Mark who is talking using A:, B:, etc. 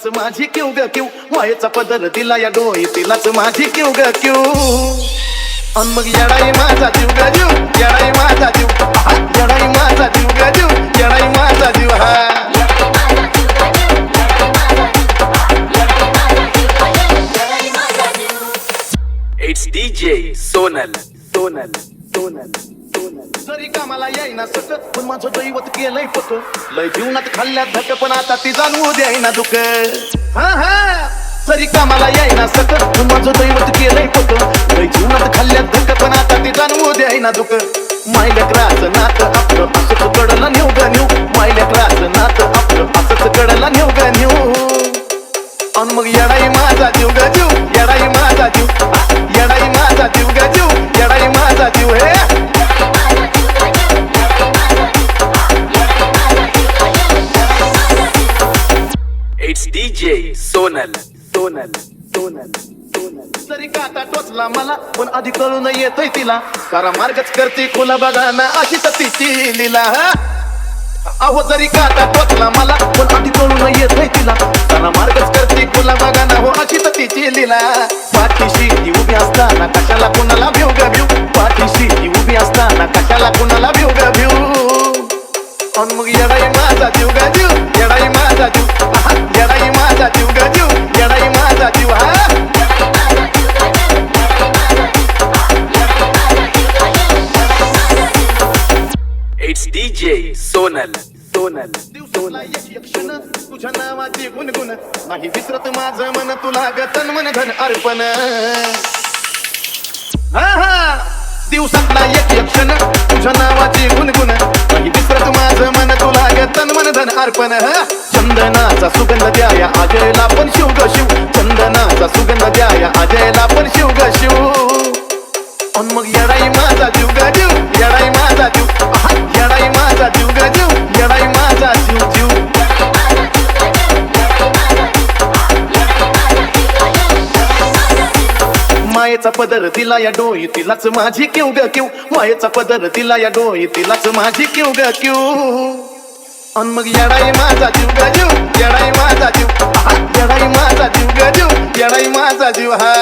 A: तिलाच माझी क्यू ग क्यू मायेचा पदर दिला या डोई तिलाच माझी क्यू ग क्यू अन मग येडाई माझा जीव ग जीव येडाई माझा जीव येडाई माझा जीव ग जीव येडाई माझा जीव हा
B: It's DJ Sonal, Sonal, Sonal, Sonal.
A: जरी कामाला येईना सकत पण माझं दैवत केलंय पक लय जीवनात खाल्ल्यात धक पण आता ती जाणवू द्यायना दुःख हा हा जरी कामाला येईना सकत पण माझं दैवत केलंय पक लय जीवनात खाल्ल्यात धक पण आता ती जाणवू द्यायना दुःख मायल्या क्रास नात आपलं असंच कडला नेऊ ग नेऊ मायल्या क्रास नात आपलं असंच कडला नेऊ ग नेऊ अन मग येडाई माझा जीव ग जीव येडाई माझा जीव येडाई माझा जीव ग जीव येडाई माझा जीव हे
B: It's DJ Sonal, Sonal, Sonal, Sonal.
A: जरी काटा टोचला मला पण आधी कळून येतोय तिला सारा मार्गच करते खुला बघा ना अशी तर तिची लीला अहो जरी काटा टोचला मला पण आधी कळून येतोय तिला सारा मार्गच करते खुला बघा ना हो अशी तर तिची लीला पाठीशी ती उभी असताना कशाला कुणाला भिव ग भिव पाठीशी ती उभी असताना कशाला कुणाला भिव ग भिव अन मग येडाई माझा जीव ग जीव येडाई माझा जीव येडाई माझा जीव ग जीव येडाई माझा जीव हा
B: It's DJ Sonal, Sonal,
A: दिवसाला एक क्षण तुझ्या नावाची गुणगुण नाही विसरत माझं मन तुला ग तन मन धन अर्पण हा हा दिवसातला एक क्षण तुझ्या नावाची गुणगुण नाही विसरत माझं मन तुला ग तन मन धन अर्पण चंदनाचा सुगंध द्याया अजयला पण शिव ग शिव चंदनाचा सुगंध द्याया अजयला पण शिव ग शिव अन मग येडाई माझा जीव ग जीव येडाई माझा जीव येडाई माझा जीव ग जीव येडाई माझा जीव जीव मायेचा पदर दिला या डोई तिलाच माझी क्यू ग क्यू मायेचा पदर दिला या डोई तिलाच माझी क्यू ग क्यू अन मग येडाई माझा जीव ग जीव येडाई माझा जीव येडाई माझा जीव ग जीव येडाई माझा जीव हा